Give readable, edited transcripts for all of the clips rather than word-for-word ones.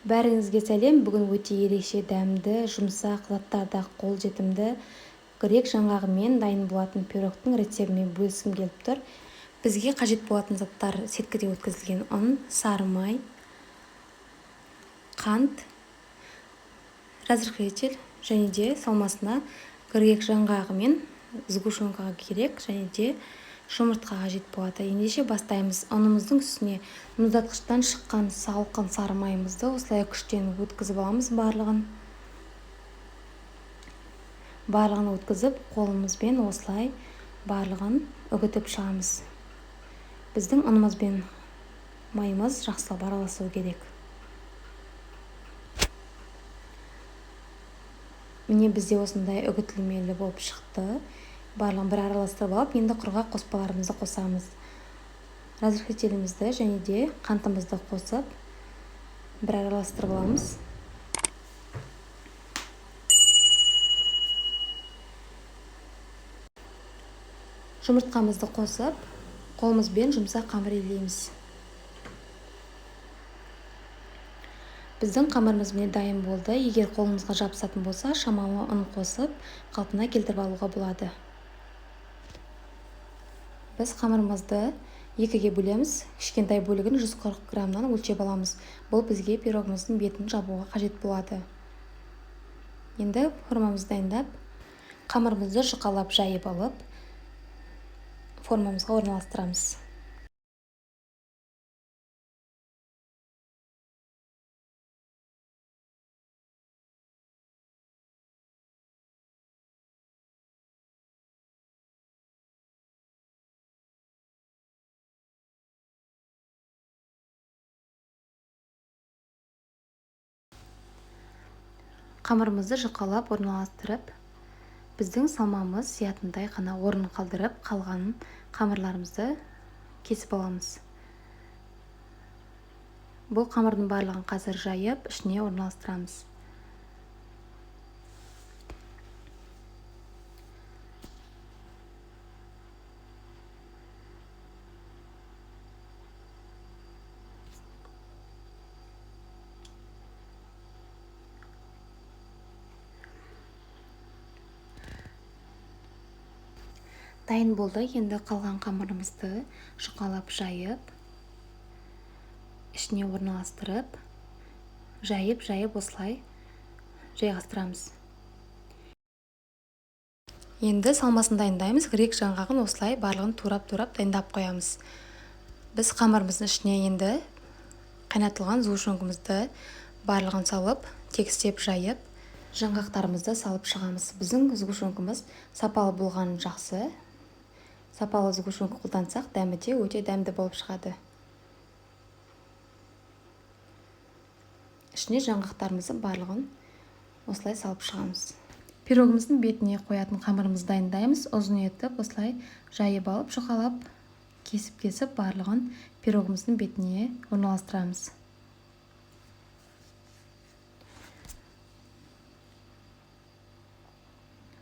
Бәріңізге сәлем. Бүгін өте ерекше дәмді, жұмсақ, заттарда қолжетімді грек жаңғағымен дайын болатын пирогтың рецептімен бөліскім келіп тұр. Бізге қажет болатын заттар: сеткіде өткізілген ұн, сары май, қант, разрыхлитель және де салмасына грек жаңғағы мен сгущенкаға керек, және де жұмыртқа қажет болады. Ендеше бастаймыз. Ұнымыздың үстіне мұздатқыштан шыққан салқын сары майымызды осылай күштен өткізіп аламыз. Барлығын өткізіп, қолымызбен осылай барлығын үгітіп шығамыз. Біздің ұнымыз бен майымыз жақсылап араласуы керек. Міне бізде осындай үгітілмелі болып шықты. Барлығын бір араластырып алып, енді құрғақ қоспаларымызды қосамыз. Разрыхлителімізді және де қантымызды қосып, бір араластырып аламыз. Жұмыртқамызды қосып, қолымызбен жұмсақ қамыр илейміз. Біздің қамырымыз міне дайын болды. Егер қолыңызға жабысатын болса, шамалы ұн қосып, қалпына келтіріп алуға болады. Біз қамырымызды екіге бөлеміз. Кішкентай бөлігін 140 граммнан өлшеп аламыз. Бұл бізге пирогымыздың бетін жабуға қажет болады. Енді формамызды дайындап, қамырымызды жұқалап жайып алып, формамызға орналастырамыз. Қамырымызды жұқалап орналастырып, біздің салмамыз сиятындай ғана орын қалдырып, қалған қамырларымызды кесіп аламыз. Бұл қамырдың барлығын қазір жайып, ішіне орналастырамыз. Дайын болды. Енді қалған қамырымызды жұқалап жайып, ішіне орналастырып, жайып осылай жайғастырамыз. Енді салмасын дайындаймыз. Грек жаңғағын осылай барлығын турап дайындап қоямыз. Біз қамырымыздың ішіне енді қайнатылған сгущенкамызды барлығын салып, тегістеп жайып, жаңғақтарымызды салып шығамыз. Біздің сгущенкамыз сапалы болған жақсы. Сапалы сгущенка қолдансақ, дәмі де өте дәмді болып шығады. Ішіне жаңғақтарымызды барлығын осылай салып шығамыз. Пирогымыздың бетіне қоятын қамырымызды дайындаймыз. Ұзын етіп осылай жайып алып, жұқалап, кесіп барлығын пирогымыздың бетіне орналастырамыз.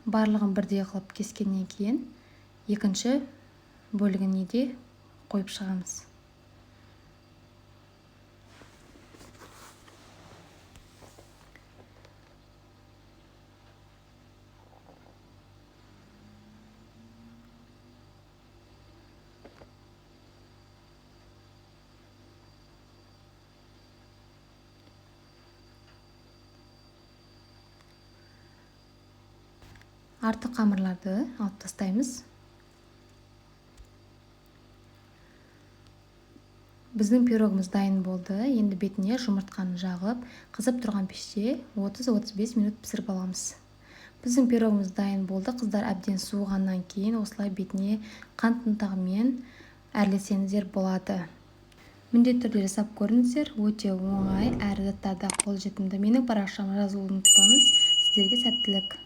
Барлығын бірдей қылып кескеннен кейін, екінші бөлігіне де қойып шығамыз. Артық қамырларды алып тастаймыз. Біздің пирогымыз дайын болды. Енді бетіне жұмыртқаны жағып, қызып тұрған пеште 30-35 минут пісіріп аламыз. Біздің пирогымыз дайын болды. Қыздар, әбден суығаннан кейін осылай бетіне қант ұнтағымен әрлесеңіздер болады. Міндетті түрде жасап көріңіздер. Өте оңай, әрі заттарда қолжетімді. Менің парақшама жазылуды ұмытпаңыз. Сіздерге сәттілік.